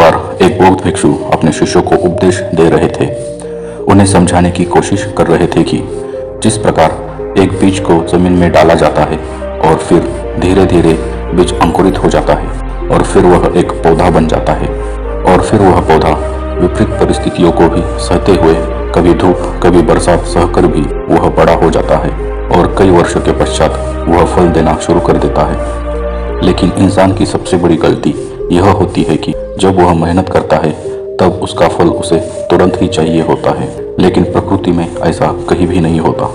बार एक बौद्ध भिक्षु अपने शिष्यों को उपदेश दे रहे थे। उन्हें समझाने की कोशिश कर रहे थे कि जिस प्रकार एक बीज को जमीन में डाला जाता है और फिर धीरे धीरे बीज अंकुरित हो जाता है और फिर वह एक पौधा बन जाता है और फिर वह पौधा विपरीत परिस्थितियों को भी सहते हुए कभी धूप कभी बरसात सहकर भी वह बड़ा हो जाता है और कई वर्षों के पश्चात वह फल देना शुरू कर देता है। लेकिन इंसान की सबसे बड़ी गलती यह होती है कि जब वह मेहनत करता है तब उसका फल उसे तुरंत ही चाहिए होता है। लेकिन प्रकृति में ऐसा कहीं भी नहीं होता।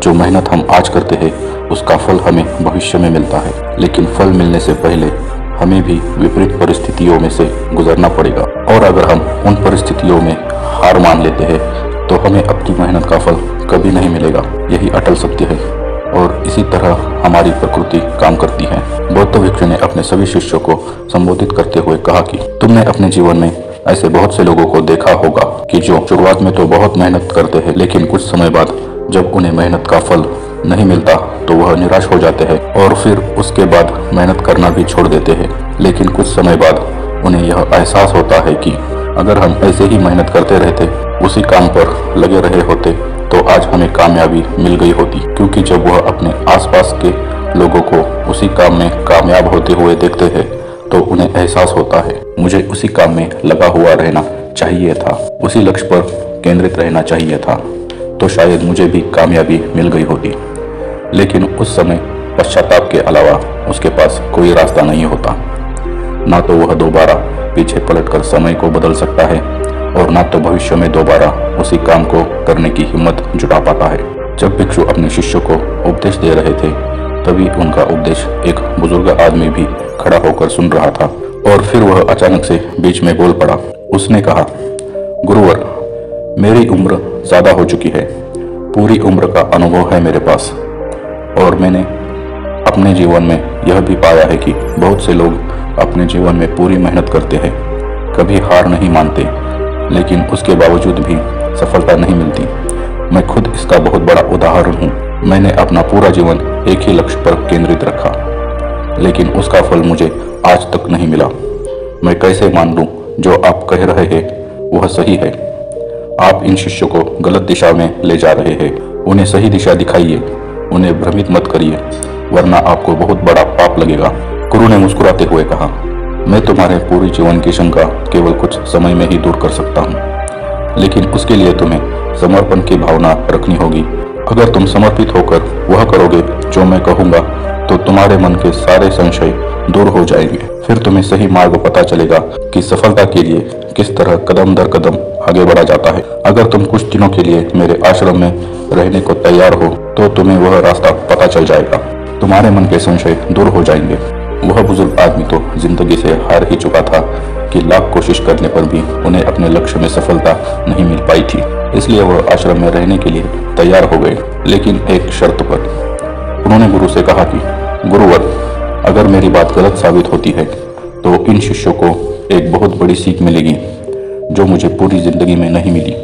जो मेहनत हम आज करते हैं उसका फल हमें भविष्य में मिलता है, लेकिन फल मिलने से पहले हमें भी विपरीत परिस्थितियों में से गुजरना पड़ेगा। और अगर हम उन परिस्थितियों में हार मान लेते हैं तो हमें अपनी मेहनत का फल कभी नहीं मिलेगा। यही अटल सत्य है और इसी तरह हमारी प्रकृति काम करती है। बौद्ध भिक्षु ने अपने सभी शिष्यों को संबोधित करते हुए कहा कि तुमने अपने जीवन में ऐसे बहुत से लोगों को देखा होगा कि जो शुरुआत में तो बहुत मेहनत करते हैं, लेकिन कुछ समय बाद जब उन्हें मेहनत का फल नहीं मिलता तो वह निराश हो जाते हैं और फिर उसके बाद मेहनत करना भी छोड़ देते हैं। लेकिन कुछ समय बाद उन्हें यह एहसास होता है कि अगर हम ऐसे ही मेहनत करते रहते, उसी काम पर लगे रहे होते तो आज हमें कामयाबी मिल गई होती। क्योंकि जब वह अपने आसपास के लोगों को उसी काम में कामयाब होते हुए देखते हैं तो उन्हें एहसास होता है मुझे उसी काम में लगा हुआ रहना चाहिए था, उसी लक्ष्य पर केंद्रित रहना चाहिए था, तो शायद मुझे भी कामयाबी मिल गई होती। लेकिन उस समय पश्चाताप के अलावा उसके पास कोई रास्ता नहीं होता। ना तो वह दोबारा पीछे पलटकर समय को बदल सकता है और ना तो भविष्य में दोबारा उसी काम को करने की हिम्मत जुटा पाता है। जब भिक्षु अपने शिष्यों को उपदेश दे रहे थे तभी उनका उपदेश एक बुजुर्ग आदमी भी खड़ा होकर सुन रहा था और फिर वह अचानक से बीच में बोल पड़ा। उसने कहा, गुरुवर, मेरी उम्र ज्यादा हो चुकी है, पूरी उम्र का अनुभव है मेरे पास और मैंने अपने जीवन में यह भी पाया है कि बहुत से लोग अपने जीवन में पूरी मेहनत करते हैं, कभी हार नहीं मानते, लेकिन उसके बावजूद भी सफलता नहीं मिलती। मैं खुद इसका बहुत बड़ा उदाहरण हूँ। मैंने अपना पूरा जीवन एक ही लक्ष्य पर केंद्रित रखा, लेकिन उसका फल मुझे आज तक नहीं मिला। मैं कैसे मान लूँ जो आप कह रहे हैं वह सही है? आप इन शिष्यों को गलत दिशा में ले जा रहे हैं। उन्हें सही दिशा दिखाइए, उन्हें भ्रमित मत करिए, वरना आपको बहुत बड़ा पाप लगेगा। गुरु ने मुस्कुराते हुए कहा, मैं तुम्हारे पूरे जीवन की शंका केवल कुछ समय में ही दूर कर सकता हूँ, लेकिन उसके लिए तुम्हें समर्पण की भावना रखनी होगी। अगर तुम समर्पित होकर वह करोगे जो मैं कहूँगा तो तुम्हारे मन के सारे संशय दूर हो जाएंगे। फिर तुम्हें सही मार्ग पता चलेगा कि सफलता के लिए किस तरह कदम दर कदम आगे बढ़ा जाता है। अगर तुम कुछ दिनों के लिए मेरे आश्रम में रहने को तैयार हो तो तुम्हें वह रास्ता पता चल जाएगा, तुम्हारे मन के संशय दूर हो जाएंगे। वह बुजुर्ग आदमी तो जिंदगी से हार ही चुका था कि लाख कोशिश करने पर भी उन्हें अपने लक्ष्य में सफलता नहीं मिल पाई थी। इसलिए वह आश्रम में रहने के लिए तैयार हो गए, लेकिन एक शर्त पर। उन्होंने गुरु से कहा कि गुरुवर, अगर मेरी बात गलत साबित होती है तो इन शिष्यों को एक बहुत बड़ी सीख मिलेगी जो मुझे पूरी जिंदगी में नहीं मिली।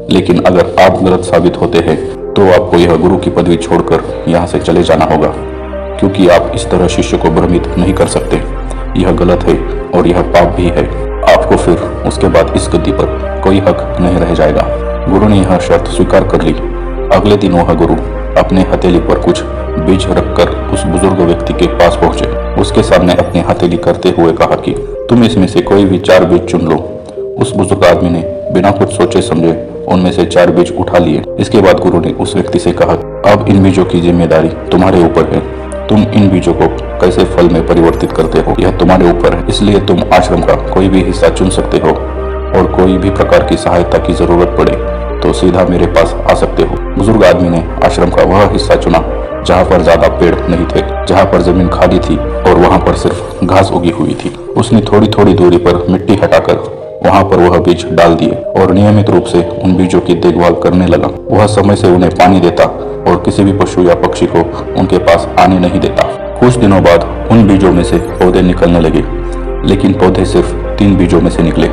लेकिन अगर आप गलत साबित होते हैं तो आपको यह गुरु की पदवी छोड़कर यहाँ से चले जाना होगा, क्योंकि आप इस तरह शिष्य को भ्रमित नहीं कर सकते। यह गलत है और यह पाप भी है। आपको फिर उसके बाद इस गद्दी पर कोई हक नहीं रह जाएगा। गुरु ने यह शर्त स्वीकार कर ली। अगले दिन वह गुरु अपने हथेली पर कुछ बीज रखकर उस बुजुर्ग व्यक्ति के पास पहुंचे। उसके सामने अपनी हथेली करते हुए कहा कि तुम इसमें से कोई भी 4 बीज चुन लो। उस बुजुर्ग आदमी ने बिना कुछ सोचे समझे उनमें से 4 बीज उठा लिए। इसके बाद गुरु ने उस व्यक्ति से कहा, अब इन बीजों की जिम्मेदारी तुम्हारे ऊपर है। तुम इन बीजों को कैसे फल में परिवर्तित करते हो यह तुम्हारे ऊपर है। इसलिए तुम आश्रम का कोई भी हिस्सा चुन सकते हो और कोई भी प्रकार की सहायता की जरूरत पड़े तो सीधा मेरे पास आ सकते हो। बुजुर्ग आदमी ने आश्रम का वह हिस्सा चुना जहाँ पर ज्यादा पेड़ नहीं थे, जहाँ पर जमीन खाली थी और वहाँ पर सिर्फ घास उगी हुई थी। उसने थोड़ी थोड़ी दूरी पर मिट्टी हटाकर वहाँ पर वह बीज डाल दिए और नियमित रूप से उन बीजों की देखभाल करने लगा। वह समय से उन्हें पानी देता और किसी भी पशु या पक्षी को उनके पास आने नहीं देता। कुछ दिनों बाद उन बीजों में से पौधे निकलने लगे, लेकिन पौधे सिर्फ 3 बीजों में से निकले।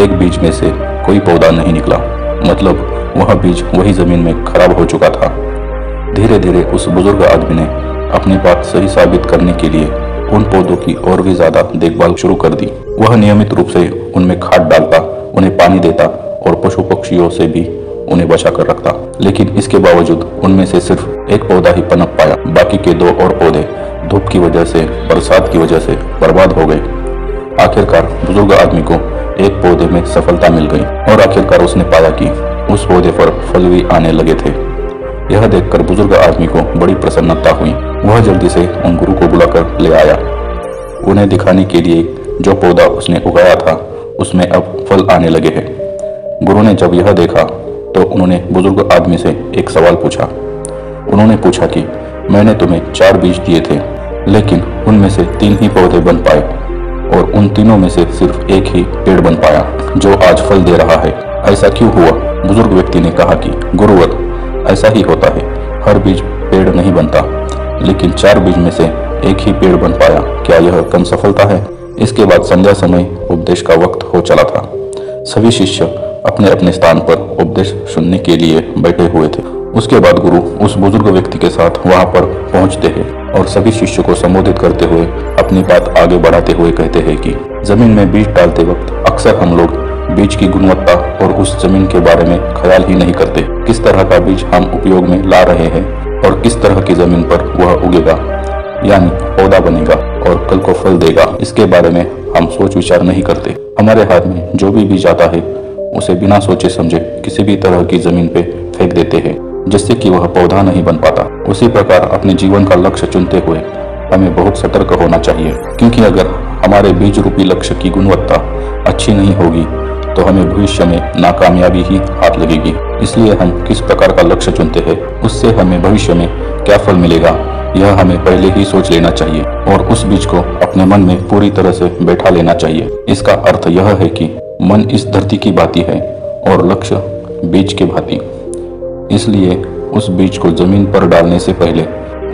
एक बीज में से कोई पौधा नहीं निकला, मतलब वह बीज वही जमीन में खराब हो चुका था। धीरे धीरे उस बुजुर्ग आदमी ने अपनी बात सही साबित करने के लिए उन पौधों की और भी ज्यादा देखभाल शुरू कर दी। वह नियमित रूप से उनमें खाद डालता, उन्हें पानी देता और पशु पक्षियों से भी उन्हें बचा कर रखता। लेकिन इसके बावजूद उनमें से सिर्फ एक पौधा ही पनप पाया। बाकी के 2 और पौधे धूप की वजह से, बरसात की वजह से बर्बाद हो गए। आखिरकार बुजुर्ग आदमी को एक पौधे में सफलता मिल गई और आखिरकार उसने पाया कि उस पौधे पर फल भी आने लगे थे। यह देखकर बुजुर्ग आदमी को बड़ी प्रसन्नता हुई। वह जल्दी से उन गुरु को बुलाकर ले आया, उन्हें दिखाने के लिए जो पौधा उसने उगाया था उसमें अब फल आने लगे हैं। गुरु ने जब यह देखा तो उन्होंने बुजुर्ग आदमी से एक सवाल पूछा। उन्होंने पूछा कि मैंने तुम्हें 4 बीज दिए थे, लेकिन उनमें से 3 ही पौधे बन पाए और उन तीनों में से सिर्फ एक ही पेड़ बन पाया जो आज फल दे रहा है। ऐसा क्यों हुआ? बुजुर्ग व्यक्ति ने कहा कि गुरुवर, ऐसा ही होता है, हर बीज पेड़ नहीं बनता, लेकिन 4 बीज में से एक ही पेड़ बन पाया, क्या यह कम सफलता है? इसके बाद संध्या समय उपदेश का वक्त हो चला था। सभी शिष्य अपने अपने स्थान पर उपदेश सुनने के लिए बैठे हुए थे। उसके बाद गुरु उस बुजुर्ग व्यक्ति के साथ वहां पर पहुंचते हैं और सभी शिष्यों को संबोधित करते हुए अपनी बात आगे बढ़ाते हुए कहते हैं कि जमीन में बीज डालते वक्त अक्सर हम लोग बीज की गुणवत्ता और उस जमीन के बारे में ख्याल ही नहीं करते। किस तरह का बीज हम उपयोग में ला रहे हैं और किस तरह की जमीन पर वह उगेगा, यानी पौधा बनेगा और कल को फल देगा, इसके बारे में हम सोच विचार नहीं करते। हमारे हाथ में जो भी बीज आता है उसे बिना सोचे समझे किसी भी तरह की जमीन पे फेंक देते हैं, जिससे कि वह पौधा नहीं बन पाता। उसी प्रकार अपने जीवन का लक्ष्य चुनते हुए हमें बहुत सतर्क होना चाहिए, क्योंकि अगर हमारे बीज रूपी लक्ष्य की गुणवत्ता अच्छी नहीं होगी तो हमें भविष्य में नाकामयाबी ही हाथ लगेगी। इसलिए हम किस प्रकार का लक्ष्य चुनते हैं उससे हमें भविष्य में क्या फल मिलेगा यह हमें पहले ही सोच लेना चाहिए और उस बीज को अपने मन में पूरी तरह से बैठा लेना चाहिए। इसका अर्थ यह है कि मन इस धरती की भांति है और लक्ष्य बीज के भांति, इसलिए उस बीज को जमीन पर डालने से पहले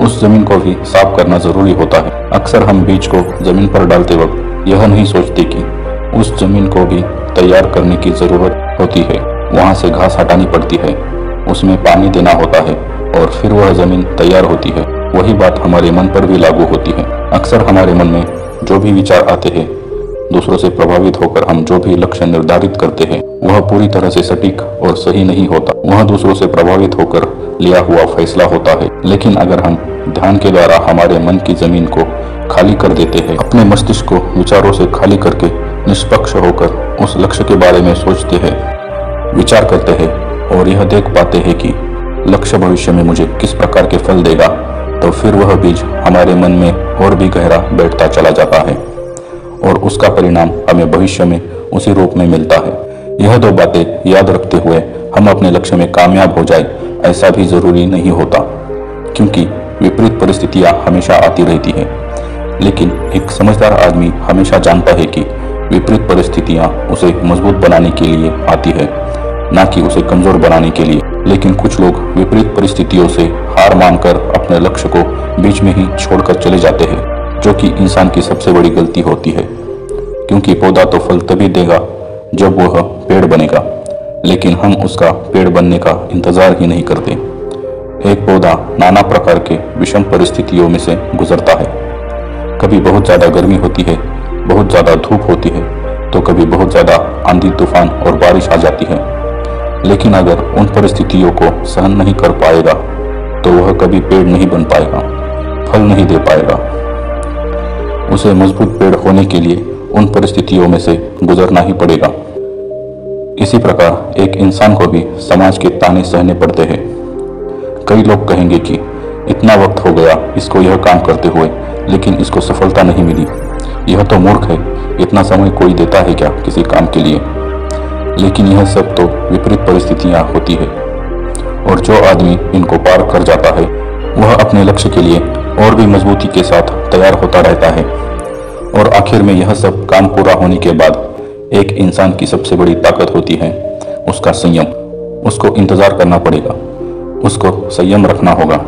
उस जमीन को भी साफ करना जरूरी होता है। अक्सर हम बीज को जमीन पर डालते वक्त यह नहीं सोचते कि उस जमीन को भी तैयार करने की जरूरत होती है। वहां से घास हटानी पड़ती है, उसमें पानी देना होता है और फिर वह जमीन तैयार होती है। वही बात हमारे मन पर भी लागू होती है। अक्सर हमारे मन में जो भी विचार आते हैं, दूसरों से प्रभावित होकर हम जो भी लक्ष्य निर्धारित करते हैं वह पूरी तरह से सटीक और सही नहीं होता। वह दूसरों से प्रभावित होकर लिया हुआ फैसला होता है। लेकिन अगर हम ध्यान के द्वारा हमारे मन की जमीन को खाली कर देते हैं, अपने मस्तिष्क को विचारों से खाली करके निष्पक्ष होकर उस लक्ष्य के बारे में सोचते हैं, विचार करते हैं और यह देख पाते हैं कि लक्ष्य भविष्य में मुझे किस प्रकार के फल देगा, तो फिर वह बीज हमारे मन में और भी गहरा बैठता चला जाता है और उसका परिणाम हमें भविष्य में उसी रूप में मिलता है। यह 2 बातें याद रखते हुए हम अपने लक्ष्य में कामयाब हो जाए ऐसा भी जरूरी नहीं होता, क्योंकि विपरीत परिस्थितियां हमेशा आती रहती है। लेकिन एक समझदार आदमी हमेशा जानता है कि विपरीत परिस्थितियां उसे मजबूत बनाने के लिए आती है, न कि उसे कमजोर बनाने के लिए। लेकिन कुछ लोग विपरीत परिस्थितियों से हार मानकर अपने लक्ष्य को बीच में ही छोड़कर चले जाते हैं, जो कि इंसान की सबसे बड़ी गलती होती है, क्योंकि पौधा तो फल तभी देगा जब वह पेड़ बनेगा, लेकिन हम उसका पेड़ बनने का इंतजार ही नहीं करते। एक पौधा नाना प्रकार के विषम परिस्थितियों में से गुजरता है। कभी बहुत ज्यादा गर्मी होती है, बहुत ज्यादा धूप होती है, तो कभी बहुत ज्यादा आंधी तूफान और बारिश आ जाती है। लेकिन अगर उन परिस्थितियों को सहन नहीं कर पाएगा तो वह कभी पेड़ नहीं बन पाएगा, फल नहीं दे पाएगा। उसे मजबूत पेड़ होने के लिए उन परिस्थितियों में से गुजरना ही पड़ेगा। इसी प्रकार एक इंसान को भी समाज के ताने सहने पड़ते हैं। कई लोग कहेंगे कि इतना वक्त हो गया इसको यह काम करते हुए, लेकिन इसको सफलता नहीं मिली, यह तो मूर्ख है, इतना समय कोई देता है क्या किसी काम के लिए। लेकिन यह सब तो विपरीत परिस्थितियां होती है और जो आदमी इनको पार कर जाता है वह अपने लक्ष्य के लिए और भी मजबूती के साथ तैयार होता रहता है। और आखिर में यह सब काम पूरा होने के बाद एक इंसान की सबसे बड़ी ताकत होती है उसका संयम। उसको इंतजार करना पड़ेगा, उसको संयम रखना होगा,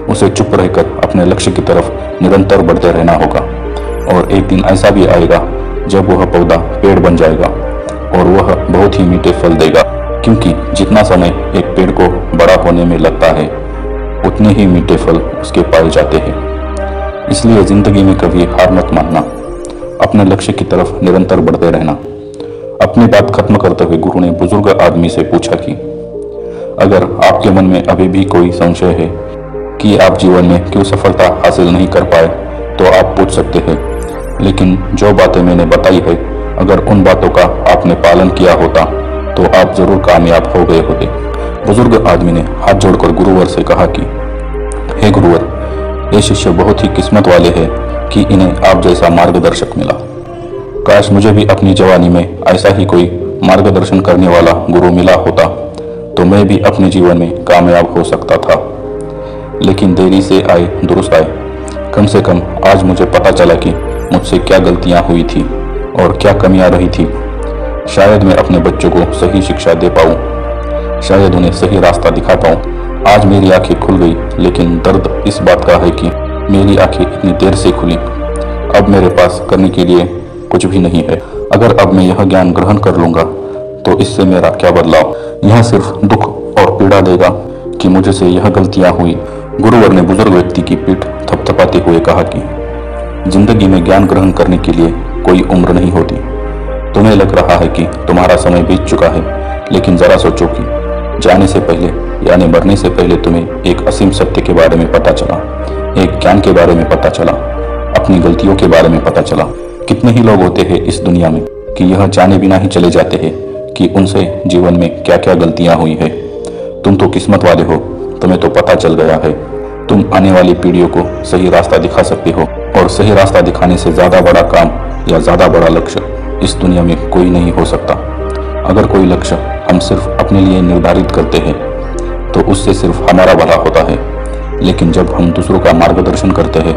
उसे चुप रहकर अपने लक्ष्य की तरफ निरंतर बढ़ते रहना होगा। और एक दिन ऐसा भी आएगा जब वह पौधा पेड़ बन जाएगा और वह बहुत ही मीठे फल देगा, क्योंकि जितना समय एक पेड़ को बड़ा होने में लगता है उतने ही मीठे फल उसके पाए जाते हैं। इसलिए जिंदगी में कभी हार मत मानना, अपने लक्ष्य की तरफ निरंतर बढ़ते रहना। अपनी बात खत्म करते हुए गुरु ने बुजुर्ग आदमी से पूछा कि अगर आपके मन में अभी भी कोई संशय है कि आप जीवन में क्यों सफलता हासिल नहीं कर पाए तो आप पूछ सकते हैं, लेकिन जो बातें मैंने बताई है अगर उन बातों का आपने पालन किया होता तो आप जरूर कामयाब हो गए होते। बुजुर्ग आदमी ने हाथ जोड़कर गुरुवर से कहा कि हे गुरुवर, ये शिष्य बहुत ही किस्मत वाले हैं कि इन्हें आप जैसा मार्गदर्शक मिला। काश मुझे भी अपनी जवानी में ऐसा ही कोई मार्गदर्शन करने वाला गुरु मिला होता तो मैं भी अपने जीवन में कामयाब हो सकता था। लेकिन देरी से आए दुरुस्त आए। कम से कम आज मुझे पता चला कि मुझसे क्या गलतियां हुई थी और क्या कमियां रही थी। शायद मैं अपने बच्चों को सही शिक्षा दे पाऊं, शायद उन्हें सही रास्ता दिखा पाऊं। आज मेरी आंखें खुल गई, लेकिन दर्द इस बात का है कि मेरी आंखें इतनी देर से खुली। अब मेरे पास करने के लिए कुछ भी नहीं है। अगर अब मैं यह ज्ञान ग्रहण कर लूंगा तो इससे मेरा क्या बदलाव? यह सिर्फ दुख और पीड़ा देगा कि मुझे से यह गलतियां हुई। गुरुवर ने बुजुर्ग व्यक्ति की पीठ थपथपाते हुए कहा कि जिंदगी में ज्ञान ग्रहण करने के लिए कोई उम्र नहीं होती। तुम्हें लग रहा है कि तुम्हारा समय बीत चुका है, लेकिन जरा सोचो कि जाने से पहले यानी मरने से पहले तुम्हें एक असीम सत्य के बारे में पता चला, एक ज्ञान के बारे में पता चला, अपनी गलतियों के बारे में पता चला। कितने ही लोग होते हैं इस दुनिया में कि यह जाने बिना ही चले जाते हैं कि उनसे जीवन में क्या क्या गलतियां हुई है। तुम तो किस्मत वाले हो, तुम्हें तो पता चल गया है। तुम आने वाली पीढ़ियों को सही रास्ता दिखा सकते हो, और सही रास्ता दिखाने से ज्यादा बड़ा काम या ज्यादा बड़ा लक्ष्य इस दुनिया में कोई नहीं हो सकता। अगर कोई लक्ष्य हम सिर्फ अपने लिए निर्धारित करते हैं तो उससे सिर्फ हमारा भला होता है, लेकिन जब हम दूसरों का मार्गदर्शन करते हैं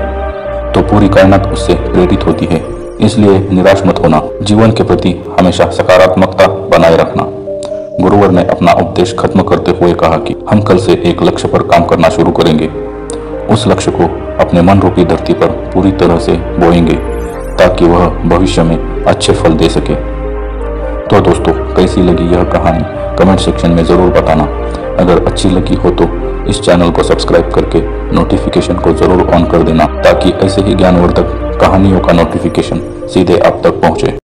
तो पूरी कायनात उससे प्रेरित होती है। इसलिए निराश मत होना, जीवन के प्रति हमेशा सकारात्मकता बनाए रखना। गुरुवर ने अपना उपदेश खत्म करते हुए कहा कि हम कल से एक लक्ष्य पर काम करना शुरू करेंगे। उस लक्ष्य को अपने मन रूपी धरती पर पूरी तरह से बोएंगे ताकि वह भविष्य में अच्छे फल दे सके। तो दोस्तों, कैसी लगी यह कहानी कमेंट सेक्शन में ज़रूर बताना। अगर अच्छी लगी हो तो इस चैनल को सब्सक्राइब करके नोटिफिकेशन को ज़रूर ऑन कर देना ताकि ऐसे ही ज्ञानवर्धक कहानियों का नोटिफिकेशन सीधे आप तक पहुँचे।